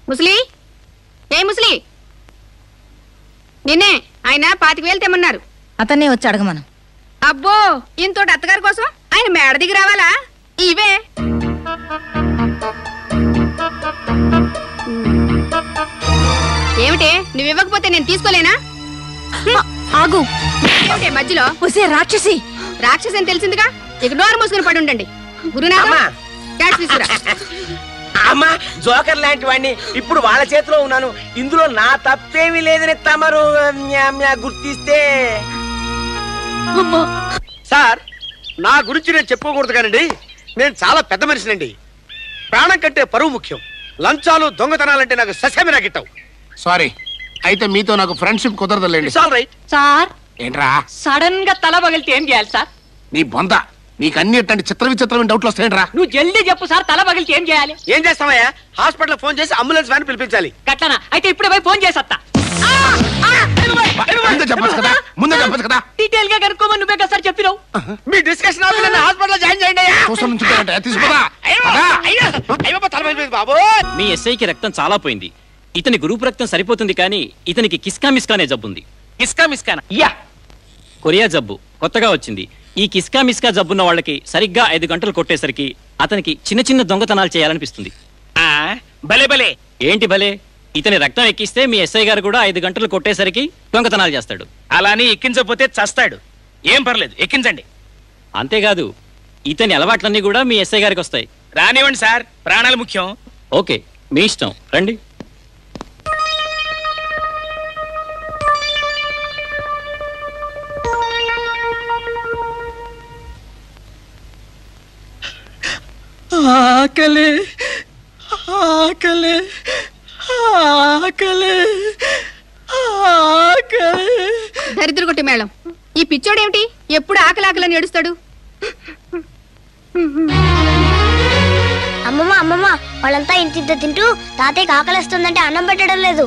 ముసలి ఏ ముసలి నిన్నే ఆయన 25,000 తెమ్మన్నారు. అతన్నే వచ్చి అడగమను. అబ్బో ఇంతోటి అత్తగారి కోసం ఆయన మేడ దిగి రావాలా? ఇవే ఏమిటే నువ్వు ఇవ్వకపోతే నేను తీసుకోలేనా? ఆగు. ఏమిటే మధ్యలో? ఒసే రాక్షసి. రాక్షసి అని తెలిసిందిగా, ఇక నోరు మూసుకుని పడి ఉండండి. గురునాథ క్యాష్ తీసుకురా. అమ్మా జోకర్ లాంటి వాడిని ఇప్పుడు వాళ్ళ చేతిలో ఉన్నాను. ఇందులో నా తప్పేమీ లేదని తమరు గుర్తిస్తే. సార్ నా గురించి నేను చెప్పుకోకూడదు కానండి, నేను చాలా పెద్ద మనిషినండి. ప్రాణం కంటే పరువు ముఖ్యం. లంచాలు దొంగతనాలంటే నాకు ససేమిరా గిట్టవు. సారీ, అయితే మీతో నాకు ఫ్రెండ్షిప్ కుదరదులేండి. సార్ ఏంట్రా సడన్ గా తల పగిలితే ఏం చేయాలి సార్? నీ బొంద, నీకు అన్ని ఇట్లాంటి చిత్ర విచిత్రమైన డౌట్లు వస్తాయంట్రా. నువ్వు జల్దీ చెప్పు సార్, తల పగిలితే ఏం చేయాలి? ఏం చేస్తావయ్యా? హాస్పిటల్ ఫోన్ చేసి అంబులెన్స్ వ్యాన్ పిలిపించాలి. గట్లనా? అయితే ఇప్పుడే పోయి ఫోన్ చేసత్తా. ముందే చెప్పచ్చు కదా, ముందే చెప్పచ్చు కదా. డీటెయిల్ గా కనుక్కోమని నువ్వే కదా సార్ చెప్పినావు. మీ డిస్కషన్ హాస్పిటల్ జాయిన్ చేయండి. బాబు మీ ఎస్ఐకి రక్తం చాలా పోయింది. ఇతని గ్రూప్ రక్తం సరిపోతుంది, కానీ ఇతనికి కిస్కా మిస్కానే జబ్బుంది. కిస్కా మిస్కానా? యా, కొరియా జబ్బు కొత్తగా వచ్చింది. ఈ కిస్కా మిస్కా జబ్బున్న వాళ్ళకి సరిగ్గా 5 గంటలు కొట్టేసరికి అతనికి చిన్న చిన్న దొంగతనాలు చేయాలనిపిస్తుంది. భలే భలే. ఏంటి భలే? ఇతని రక్తం ఎక్కిస్తే మీ ఎస్ఐ గారు కూడా 5 గంటలు కొట్టేసరికి దొంగతనాలు చేస్తాడు. అలాని ఎక్కించకపోతే చస్తాడు. ఏం పర్లేదు, ఎక్కించండి. అంతేకాదు, ఇతని అలవాట్లన్నీ కూడా మీ ఎస్ఐ గారికి వస్తాయి. రానివ్వండి సార్, ప్రాణాలు ముఖ్యం. ఓకే, మీ ఇష్టం, రండి. ఆకలి ఆకలి ఆకలి ఆకలి. దరిద్ర కొట్టి మేళం. ఈ పిచ్చోడేమిటి ఎప్పుడు ఆకలి ఆకలని ఏడుస్తాడు? అమ్మమ్మ అమ్మమ్మ, వాళ్ళంతా ఇంత తింటూ తాతయ్యకి ఆకలిస్తుందంటే అన్నం పెట్టడం లేదు.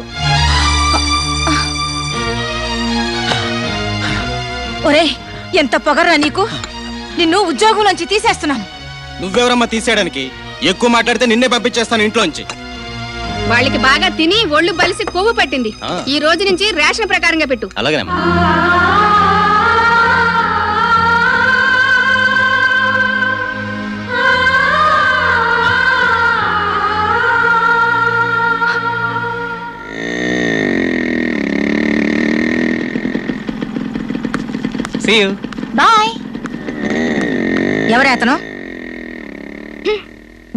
ఒరే, ఎంత పొగర్రా నీకు! నిన్ను ఉద్యోగంలోంచి తీసేస్తున్నాను. నువ్వెవరమ్మా తీసేయడానికి? ఎక్కువ మాట్లాడితే నిన్నే పంపించేస్తాను ఇంట్లోంచి. వాళ్ళకి బాగా తిని ఒళ్ళు బలిసి కొవ్వు పట్టింది. ఈ రోజు నుంచి రేషన్ ప్రకారంగా పెట్టు. అలాగేనమ్మా. See you. బాయ్. ఎవరే అతను?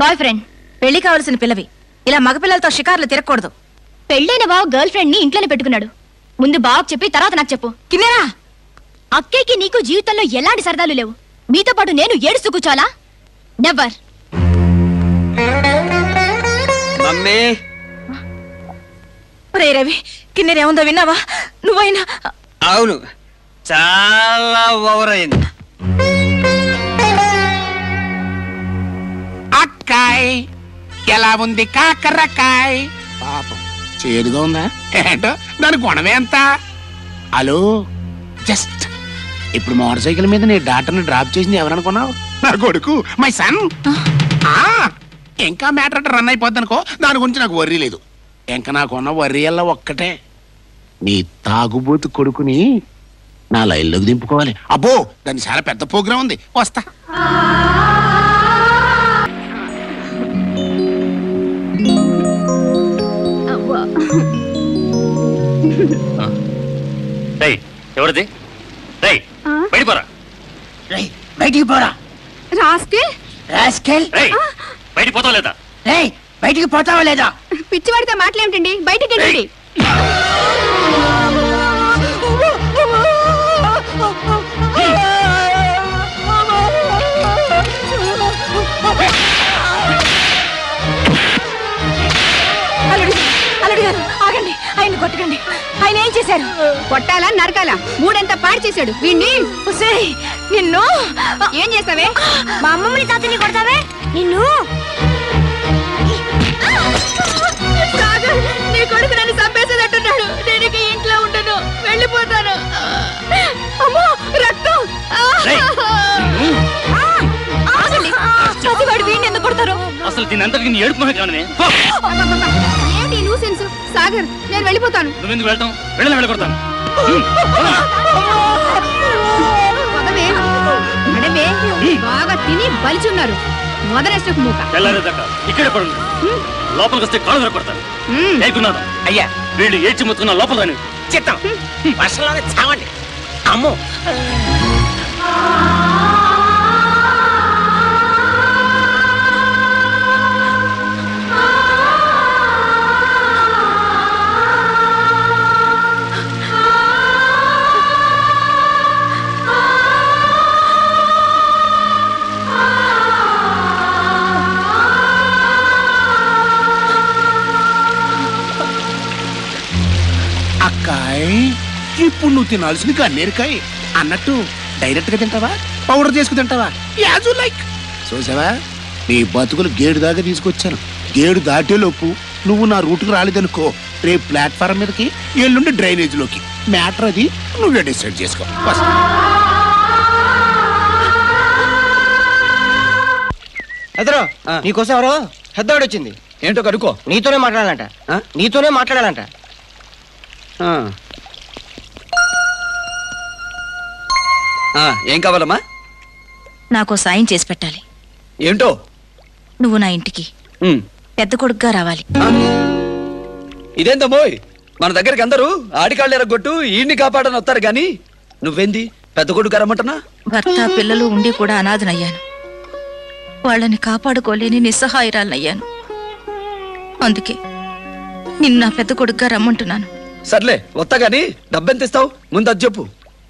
Boy friend. పెళ్లి కావలసిన పిల్లవి. ఇలా మగపిల్లలతో షికార్లు తిరగకూడదు. పెళ్ళైన బావ గర్ల్ ఫ్రెండ్ ని ఇంట్లోనే పెట్టుకున్నాడు. ముందు బావకు చెప్పి తర్వాత నాకు చెప్పు. కిన్నెరా, అక్కయ్యకి నీకు జీవితంలో ఎలాంటి సరదాలు లేవు. మీతో పాటు నేను ఏడుస్తూ కూర్చోవాలా? నెవర్. మమ్మీ. ఒరే రవి, కిన్నెరేముందో విన్నావా? నువ్వైనా? అవును, చాలా ఓవర్ అయింది. అక్కాయ్ ఎలా ఉంది కాకరకాయ్? పాపం చేదుగా ఉందా ఏంటో, దాని గుణమే ఎంత? హలో, జస్ట్ ఇప్పుడు మోటార్ సైకిల్ మీద నీ డాక్టర్ని డ్రాప్ చేసింది ఎవరనుకున్నావు? నా కొడుకు, మై సన్. ఇంకా మ్యాటర్ అంటే రన్ అయిపోద్ది అనుకో, దాని గురించి నాకు వర్రీ లేదు. ఇంకా నాకున్న వర్రీ అలా ఒక్కటే, నీ తాగుబోతు కొడుకుని నా లైన్లోకి దింపుకోవాలి. అబ్బో, దాన్ని చాలా పెద్ద ప్రోగ్రాం ఉంది, వస్తా. ఎవరిది? బయటికి పోరా. బయటికి పోరా. రాస్కెల్. రాస్కెల్. బయటికి పోతావు లేదా? బయటికి పోతావా లేదా? పిచ్చివాడితో మాట్లాడేమిటండి, బయటికి వెళ్ళండి. అల్లుడు గారు ఆగండి, ఆయన కొట్టకండి. ఆయన ఏం చేశారు? కొట్టాలా నరకాలా? మూడంతా పాడు చేశాడు వీణ్ణి. నిన్ను ఏం చేస్తావే? మా అమ్మమ్మని తాతని కొడతావే నిన్ను. నీ కొడుకు నన్ను చంపేసేటట్టున్నాడు. నేను ఇంట్లో ఉండను, వెళ్ళిపోతాను. అమ్మో, రక్తం! చదివాడు వీణ్ణి ఎందుకు కొడతారు? అసలు దీని అంతటికి నీ ఏడుపు మొహమే కారణమే. ఏంటి సాగర్ నేను వెళ్ళిపోతాను. నువ్వెందుకు వెళ్తాం? వెళ్ళని వెళ్ళకొడతాను. వదవే, నడవే, బాగా తిని బలిచున్నారు. మొదలెస్టకు మూక తెల్లారేదాకా ఇక్కడే పడు. లోపలికి వస్తే కాళ్ళు దొరకొడతాను. లేకున్నాను అయ్యా వీళ్ళు ఏడ్చి ముత్తుకున్న లోపల రాని చిత్తం వర్షంలోనే చావండి. అమ్మో అక్కాయ్, ఇప్పుడు నువ్వు తినాల్సింది కన్నీరుకాయ అన్నట్టు డైరెక్ట్ గా తింటావా, పౌడర్ చేసుకు తింటావా? As like. చూసావా, నీ బతుకులు గేడు దాకా తీసుకొచ్చాను. గేడు దాటేలోపు నువ్వు నా రూట్కి రాలేదనుకో, రేపు ప్లాట్ఫారం మీదకి, ఎల్లుండి డ్రైనేజ్ లోకి. మ్యాటర్ అది నువ్వే డిసైడ్ చేసుకో. ఎదరో నీకోసం ఎవరో పెద్దవాడు వచ్చింది. ఏంటో కనుక్కో. నీతోనే మాట్లాడాలంట. నీతోనే మాట్లాడాలంట. ఏం కావాలమ్మా? నాకు సాయం చేసి పెట్టాలి. ఏంటో? నువ్వు నా ఇంటికి పెద్ద కొడుకుగా రావాలి. ఇదేందమ్మోయ్, మన దగ్గరికి అందరూ ఆడికాళ్ళు ఎరగొట్టు ఈయన్ని కాపాడని వస్తారు గాని నువ్వేంది పెద్ద కొడుకు రమ్మంటున్నా? భర్త పిల్లలు ఉండి కూడా అనాథనయ్యాను. వాళ్ళని కాపాడుకోలేని నిస్సహాయురాలనయ్యాను. అందుకే నిన్న పెద్ద కొడుకుగా రమ్మంటున్నాను. సర్లే వస్తా గాని డబ్బెంత ఇస్తావు ముందు అది చెప్పు.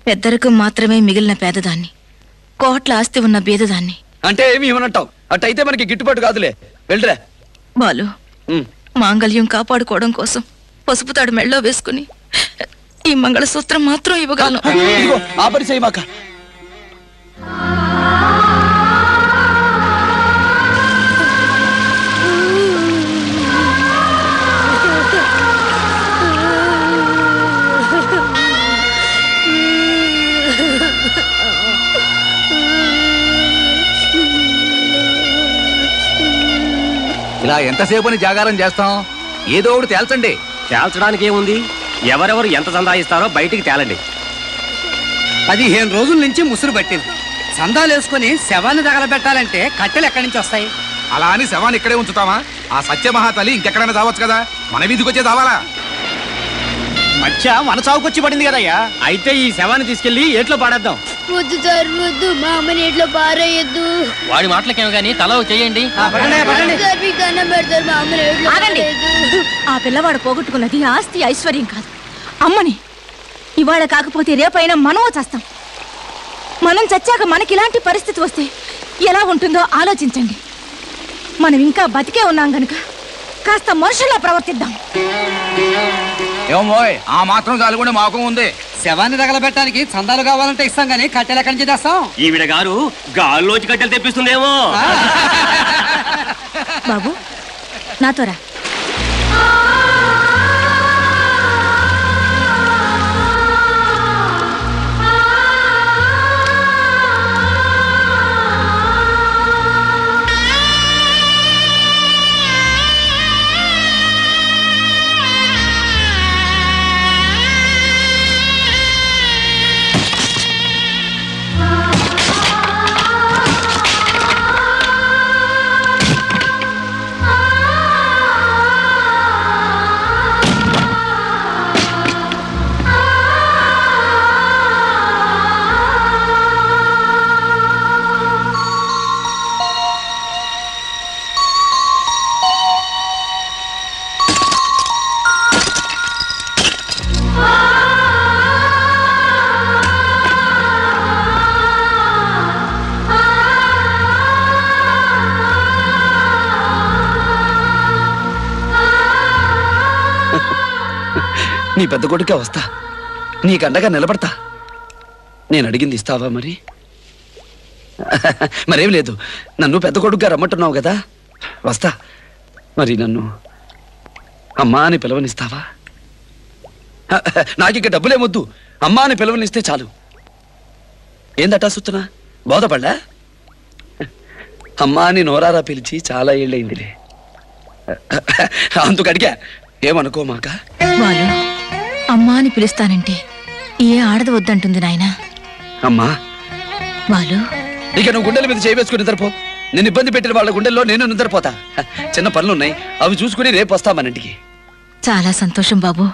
పెద్దరికం మాత్రమే మిగిలిన పేదదాన్ని, కోట్ల ఆస్తి ఉన్న బీదదాన్ని. అంటే ఏమి ఇవ్వనంటావు? అట్టయితే మనకి గిట్టుబాటు కాదులే, వెళ్ళరా. బాలు, మాంగళ్యం కాపాడుకోవడం కోసం పసుపు తాడు మెళ్ళో వేసుకుని ఈ మంగళసూత్రం మాత్రం ఇవ్వగలను. ఆ పని చేయమాక. ఇలా ఎంతసేపు జాగారం చేస్తాం? ఏదో ఒకటి తేల్చండి. తేల్చడానికి ఏముంది? ఎవరెవరు ఎంత సందాయిస్తారో బయటికి తేలండి. 15 రోజుల నుంచి ముసురు పట్టింది. సందాలు వేసుకుని శవాన్ని తగలబెట్టాలంటే కట్టెలు ఎక్కడి నుంచి వస్తాయి? అలా అని శవాన్ని ఇక్కడే ఉంచుతామా? ఆ సత్యమహాతల్లి ఇంకెక్కడైనా దావచ్చు కదా, మన వీధికి వచ్చే దావాలా? మధ్య మన చావుకొచ్చి పడింది కదయ్యా. అయితే ఈ శవాన్ని తీసుకెళ్లి ఏట్లో పాడేద్దాం. వద్దు సార్, వద్దు, మా అమ్మని ఎట్లా పారేయద్దు. వాడి మాటలకేమో గానీ తల చేయండి. ఆగండి. ఆ పిల్లవాడు పోగొట్టుకున్నది ఆస్తి ఐశ్వర్యం కాదు, అమ్మని. ఇవాళ కాకపోతే రేపైనా మనం చస్తాం. మనం చచ్చాక మనకి ఇలాంటి పరిస్థితి వస్తే ఎలా ఉంటుందో ఆలోచించండి. మనం ఇంకా బతికే ఉన్నాం గనుక కాస్త మనుషుల్లా ప్రవర్తిద్దాం. ఏమోయ్, ఆ మాత్రం చాలు కూడా మాకు ఉంది. శవాన్ని తగలబెట్టడానికి చందాలు కావాలంటే ఇస్తాం గానీ కట్టెలు ఎక్కడి నుంచి తెస్తాం? ఈవిడ గారు గాల్లోంచి కట్టెలు తెప్పిస్తుందేమో. బాబు, నాతో రా. నీ పెద్ద కొడుకే వస్తా, నీకండగా నిలబడతా. నేను అడిగింది ఇస్తావా మరి? మరేం లేదు, నన్ను పెద్ద కొడుకుగా రమ్మంటున్నావు కదా, వస్తా. మరి నన్ను అమ్మా అని పిలవనిస్తావా? నాకింక డబ్బులేమొద్దు, అమ్మా అని పిలవనిస్తే చాలు. ఏందట్టా సుత్తనా, బోధపడ్డా? అమ్మా అని నోరారా పిలిచి చాలా ఏళ్ళయిందిలే. అందుకు అడిగా, ఏమనుకోమాక. బాలు అమ్మా అని పిలుస్తానంటే ఏ ఆడది వద్దంటుంది నాయనా. అమ్మా బాలు ఇక నువ్వు గుండెల మీద చేయవేసుకుని నిద్రపో. నేను ఇబ్బంది పెట్టిన వాళ్ళ గుండెల్లో నేను నిద్రపోతా. చిన్న పనులున్నాయి, అవి చూసుకుని రేపు వస్తా మన ఇంటికి. చాలా సంతోషం బాబు.